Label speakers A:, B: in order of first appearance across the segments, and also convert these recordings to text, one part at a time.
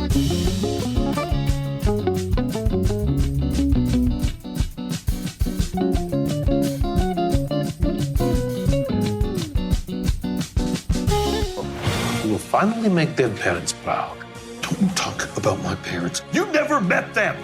A: Will finally make their parents proud. Don't talk about my parents. You never met them!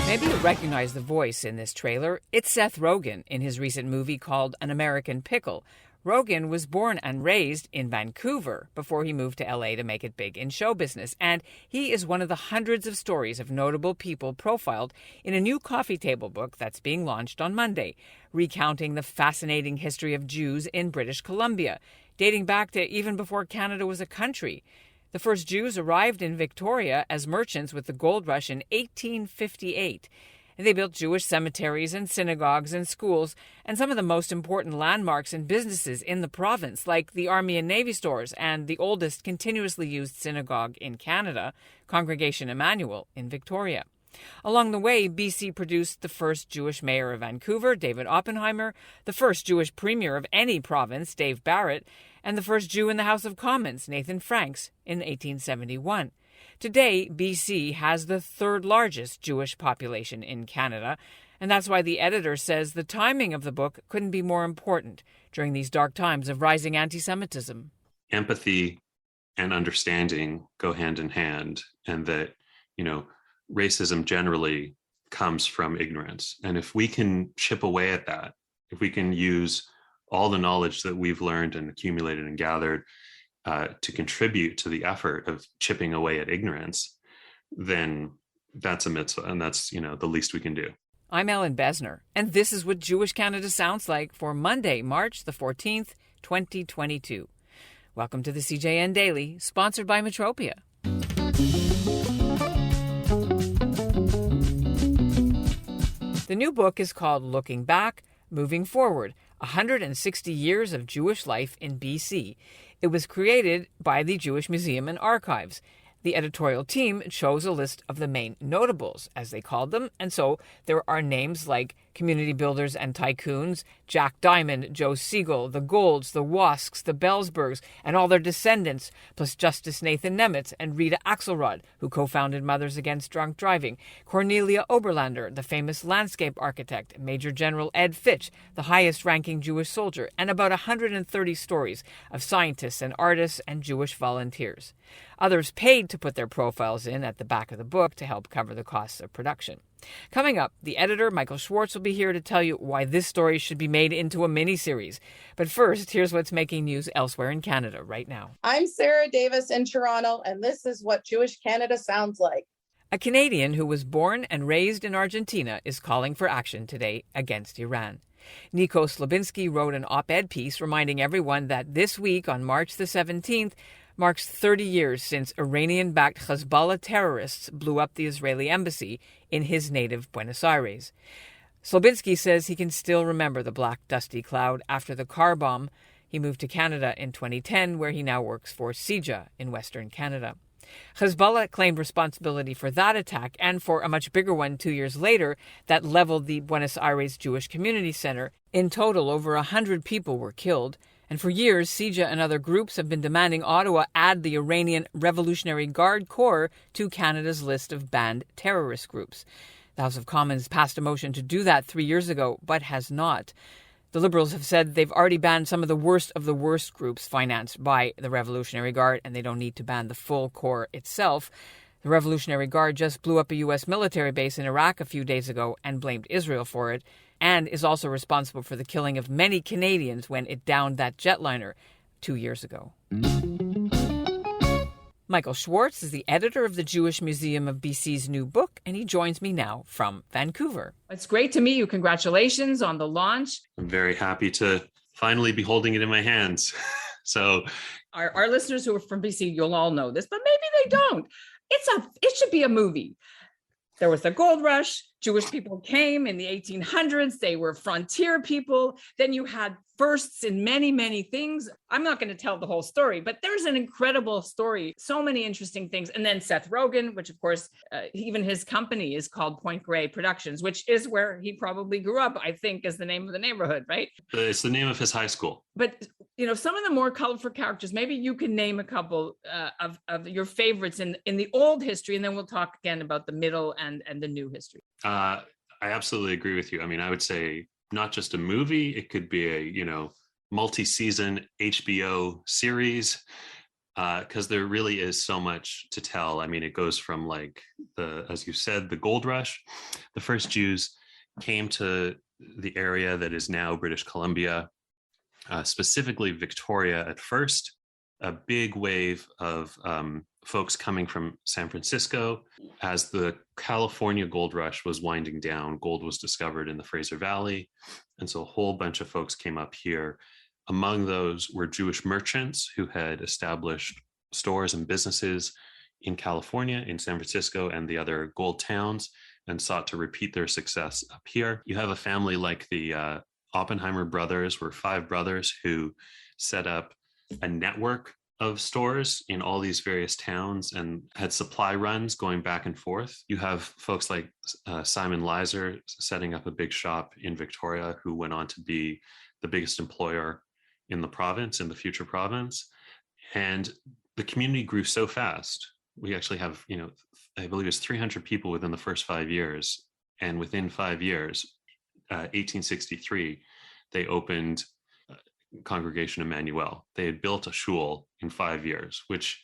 B: Maybe you recognize the voice in this trailer. It's Seth Rogen in his recent movie called An American Pickle. Rogen was born and raised in Vancouver before he moved to LA to make it big in show business. And he is one of the hundreds of stories of notable people profiled in a new coffee table book that's being launched on Monday, recounting the fascinating history of Jews in British Columbia, dating back to even before Canada was a country. The first Jews arrived in Victoria as merchants with the gold rush in 1858. They built Jewish cemeteries and synagogues and schools and some of the most important landmarks and businesses in the province, like the Army and Navy stores and the oldest continuously used synagogue in Canada, Congregation Emmanuel in Victoria. Along the way, BC produced the first Jewish mayor of Vancouver, David Oppenheimer, the first Jewish premier of any province, Dave Barrett, and the first Jew in the House of Commons, Nathan Franks, in 1871. Today, BC has the third largest Jewish population in Canada, and that's why the editor says the timing of the book couldn't be more important during these dark times of rising antisemitism.
C: Empathy and understanding go hand in hand, and that, racism generally comes from ignorance. And if we can chip away at that, if we can use all the knowledge that we've learned and accumulated and gathered to contribute to the effort of chipping away at ignorance, then that's a mitzvah, and that's, the least we can do.
B: I'm Ellen Besner, and this is what Jewish Canada sounds like for Monday, March the 14th, 2022. Welcome to the CJN Daily, sponsored by Metropia. The new book is called Looking Back, Moving Forward, 160 Years of Jewish Life in BC. It was created by the Jewish Museum and Archives. The editorial team chose a list of the main notables, as they called them, and so there are names like community builders and tycoons, Jack Diamond, Joe Siegel, the Golds, the Wasks, the Bellsbergs, and all their descendants, plus Justice Nathan Nemitz and Rita Axelrod, who co-founded Mothers Against Drunk Driving, Cornelia Oberlander, the famous landscape architect, Major General Ed Fitch, the highest-ranking Jewish soldier, and about 130 stories of scientists and artists and Jewish volunteers. Others paid to put their profiles in at the back of the book to help cover the costs of production. Coming up, the editor, Michael Schwartz, will be here to tell you why this story should be made into a miniseries. But first, here's what's making news elsewhere in Canada right now.
D: I'm Sarah Davis in Toronto, and this is what Jewish Canada sounds like.
B: A Canadian who was born and raised in Argentina is calling for action today against Iran. Nico Slabinski wrote an op-ed piece reminding everyone that this week, on March the 17th, marks 30 years since Iranian-backed Hezbollah terrorists blew up the Israeli embassy in his native Buenos Aires. Slabinski says he can still remember the black dusty cloud after the car bomb. He moved to Canada in 2010, where he now works for CIJA in Western Canada. Hezbollah claimed responsibility for that attack and for a much bigger one 2 years later that leveled the Buenos Aires Jewish Community Center. In total, over 100 people were killed. And for years, CIJA and other groups have been demanding Ottawa add the Iranian Revolutionary Guard Corps to Canada's list of banned terrorist groups. The House of Commons passed a motion to do that 3 years ago, but has not. The Liberals have said they've already banned some of the worst groups financed by the Revolutionary Guard, and they don't need to ban the full Corps itself. The Revolutionary Guard just blew up a U.S. military base in Iraq a few days ago and blamed Israel for it, and is also responsible for the killing of many Canadians when it downed that jetliner 2 years ago. Michael Schwartz is the editor of the Jewish Museum of BC's new book, and he joins me now from Vancouver.
E: It's great to meet you. Congratulations on the launch.
C: I'm very happy to finally be holding it in my hands. So
E: our listeners who are from BC, you'll all know this, but maybe they don't. It should be a movie. There was the gold rush. Jewish people came in the 1800s. They were frontier people. Then you had firsts in many, many things. I'm not going to tell the whole story, but there's an incredible story. So many interesting things. And then Seth Rogen, which of course, even his company is called Point Grey Productions, which is where he probably grew up, I think is the name of the neighborhood, right?
C: It's the name of his high school.
E: But some of the more colorful characters. Maybe you can name a couple of your favorites in the old history, and then we'll talk again about the middle and the new history.
C: I absolutely agree with you. I mean, I would say not just a movie, it could be a, multi-season HBO series, because there really is so much to tell. I mean, it goes from as you said, the gold rush. The first Jews came to the area that is now British Columbia, specifically Victoria at first. A big wave of folks coming from San Francisco. As the California gold rush was winding down, gold was discovered in the Fraser Valley. And so a whole bunch of folks came up here. Among those were Jewish merchants who had established stores and businesses in California, in San Francisco, and the other gold towns, and sought to repeat their success up here. You have a family like the Oppenheimer brothers, were 5 brothers who set up a network of stores in all these various towns and had supply runs going back and forth. You have folks like Simon Leiser setting up a big shop in Victoria, who went on to be the biggest employer in the province, in the future province. And the community grew so fast. We actually have, I believe it's 300 people within the first 5 years. And within 5 years, 1863, they opened Congregation Emmanuel. They had built a shul in 5 years, which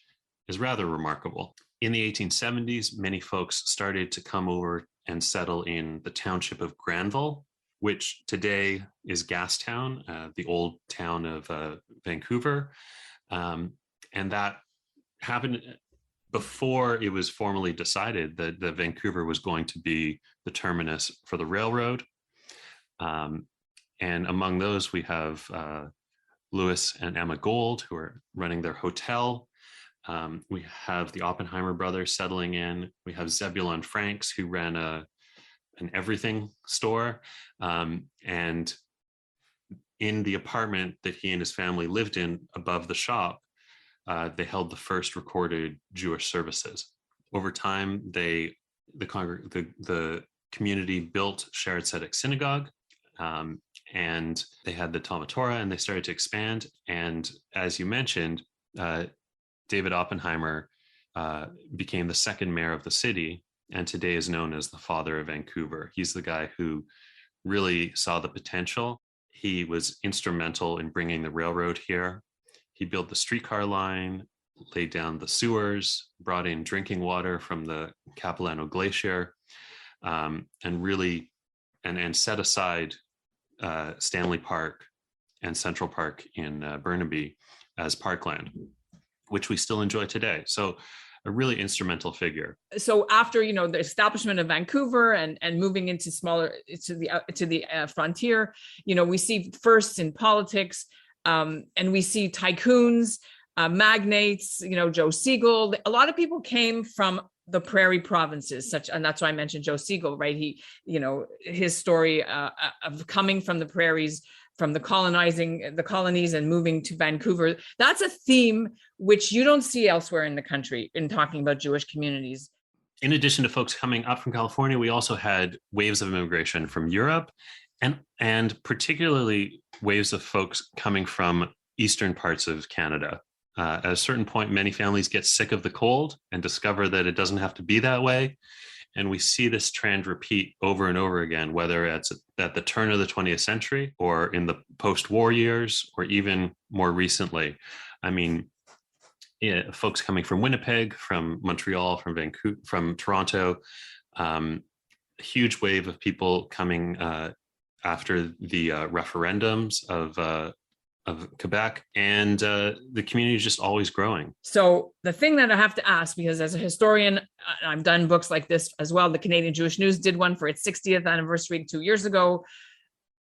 C: is rather remarkable. In the 1870s, many folks started to come over and settle in the township of Granville, which today is Gastown, the old town of Vancouver. And that happened before it was formally decided that Vancouver was going to be the terminus for the railroad. And among those, we have Louis and Emma Gold, who are running their hotel. We have the Oppenheimer brothers settling in. We have Zebulon Franks, who ran an everything store. And in the apartment that he and his family lived in above the shop, they held the first recorded Jewish services. Over time, the community built Shared Tzedek Synagogue, and they had the Talmud Torah, and they started to expand. And as you mentioned, David Oppenheimer became the second mayor of the city, and today is known as the father of Vancouver. He's the guy who really saw the potential. He was instrumental in bringing the railroad here. He built the streetcar line, laid down the sewers, brought in drinking water from the Capilano Glacier, and really and set aside Stanley Park and Central Park in Burnaby as parkland, which we still enjoy today. So a really instrumental figure.
E: So after, the establishment of Vancouver and moving into the frontier, we see firsts in politics, and we see tycoons, magnates, Joe Siegel. A lot of people came from the prairie provinces, and that's why I mentioned Joe Siegel, right? He, his story of coming from the prairies, from the colonies and moving to Vancouver. That's a theme which you don't see elsewhere in the country in talking about Jewish communities.
C: In addition to folks coming up from California, we also had waves of immigration from Europe, and particularly waves of folks coming from eastern parts of Canada. At a certain point, many families get sick of the cold and discover that it doesn't have to be that way. And we see this trend repeat over and over again, whether it's at the turn of the 20th century or in the post-war years, or even more recently. I mean, folks coming from Winnipeg, from Montreal, from Vancouver, from Toronto, a huge wave of people coming after the referendums of Quebec, and the community is just always growing.
E: So the thing that I have to ask, because as a historian, I've done books like this as well. The Canadian Jewish News did one for its 60th anniversary 2 years ago.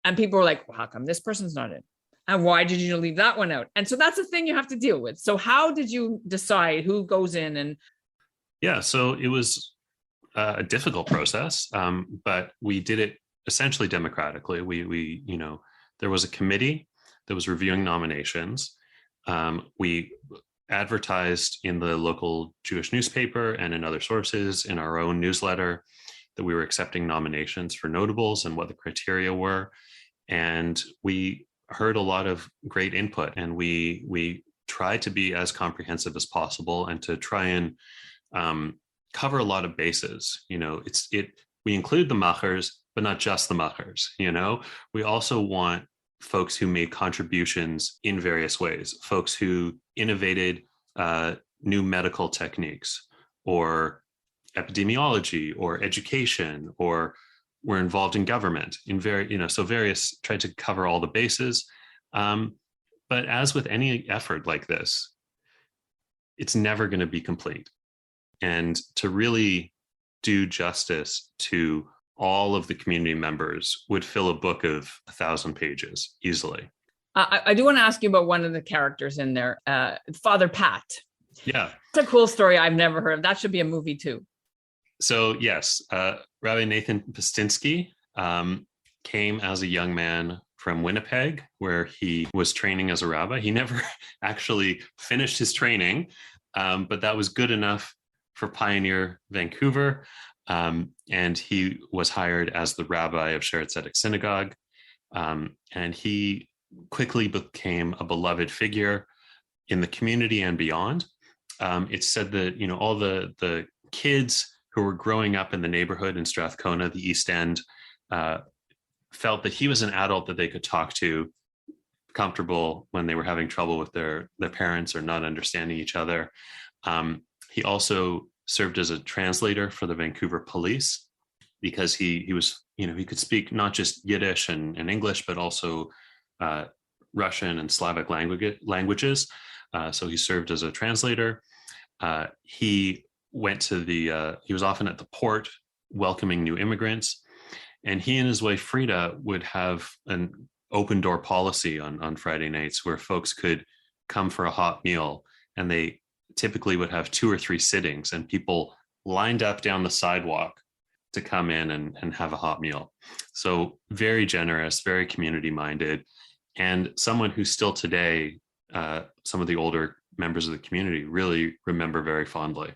E: And people were like, well, how come this person's not in? And why did you leave that one out? And so that's the thing you have to deal with. So how did you decide who goes in? And
C: yeah, so it was a difficult process, but we did it essentially democratically. We there was a committee that was reviewing nominations. We advertised in the local Jewish newspaper and in other sources, in our own newsletter, that we were accepting nominations for notables and what the criteria were. And we heard a lot of great input, and we try to be as comprehensive as possible and to try and cover a lot of bases. We include the machers, but not just the machers. We also want folks who made contributions in various ways, folks who innovated new medical techniques or epidemiology or education, or were involved in government in various, tried to cover all the bases. But as with any effort like this, it's never going to be complete. And to really do justice to all of the community members would fill a book of 1,000 pages easily.
E: I do want to ask you about one of the characters in there, Father Pat.
C: Yeah.
E: It's a cool story I've never heard of. That should be a movie too.
C: So yes, Rabbi Nathan Pastinsky came as a young man from Winnipeg, where he was training as a rabbi. He never actually finished his training, but that was good enough for Pioneer Vancouver. And he was hired as the rabbi of Sheretz Tzedek Synagogue. And he quickly became a beloved figure in the community and beyond. It's said that, all the kids who were growing up in the neighborhood in Strathcona, the East End, felt that he was an adult that they could talk to, comfortable when they were having trouble with their parents or not understanding each other. He also served as a translator for the Vancouver police, because he was, he could speak not just Yiddish and English, but also Russian and Slavic languages. So he served as a translator. He went to he was often at the port welcoming new immigrants. And he and his wife Frida would have an open door policy on Friday nights, where folks could come for a hot meal, and they typically would have 2 or 3 sittings, and people lined up down the sidewalk to come in and have a hot meal. So very generous, very community minded, and someone who still today, some of the older members of the community really remember very fondly.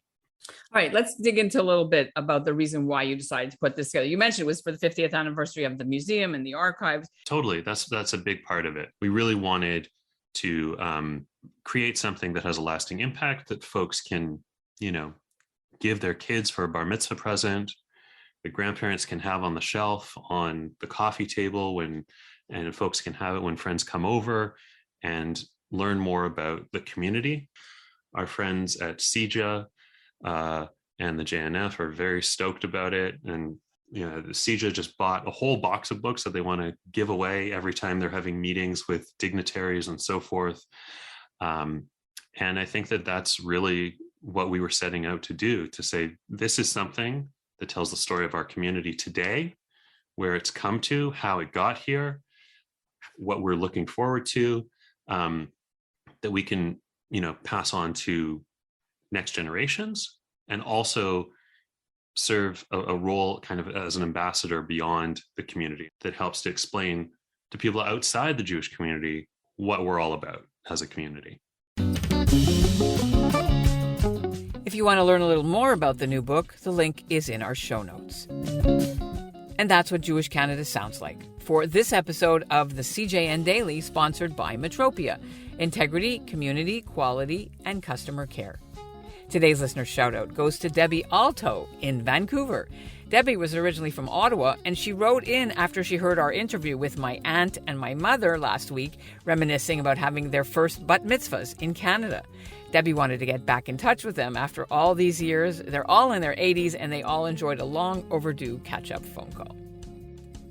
E: All right, let's dig into a little bit about the reason why you decided to put this together. You mentioned it was for the 50th anniversary of the museum and the archives.
C: Totally, that's a big part of it. We really wanted to create something that has a lasting impact, that folks can, give their kids for a bar mitzvah present, the grandparents can have on the shelf, on the coffee table, and folks can have it when friends come over, and learn more about the community. Our friends at CJA and the JNF are very stoked about it. And the CJA just bought a whole box of books that they want to give away every time they're having meetings with dignitaries and so forth. And I think that that's really what we were setting out to do, to say, this is something that tells the story of our community today, where it's come to, how it got here, what we're looking forward to, that we can, pass on to next generations, and also serve a role kind of as an ambassador beyond the community that helps to explain to people outside the Jewish community what we're all about as a community.
B: If you want to learn a little more about the new book, the link is in our show notes. And that's what Jewish Canada sounds like for this episode of the CJN Daily, sponsored by Metropia: integrity, community, quality, and customer care. Today's listener shout-out goes to Debbie Alto in Vancouver. Debbie was originally from Ottawa, and she wrote in after she heard our interview with my aunt and my mother last week, reminiscing about having their first bat mitzvahs in Canada. Debbie wanted to get back in touch with them after all these years. They're all in their 80s, and they all enjoyed a long overdue catch-up phone call.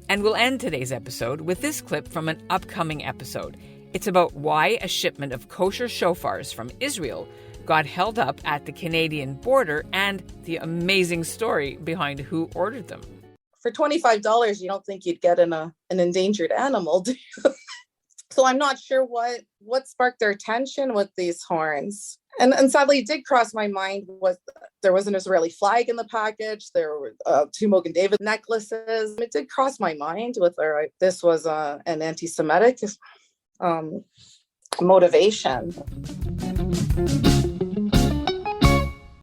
B: And we'll end today's episode with this clip from an upcoming episode. It's about why a shipment of kosher shofars from Israel got held up at the Canadian border, and the amazing story behind who ordered them.
D: For $25, you don't think you'd get an endangered animal, do you? So I'm not sure what sparked their attention with these horns. And sadly, it did cross my mind was there was an Israeli flag in the package. There were 2 Mogen David necklaces. It did cross my mind whether this was an anti-Semitic motivation.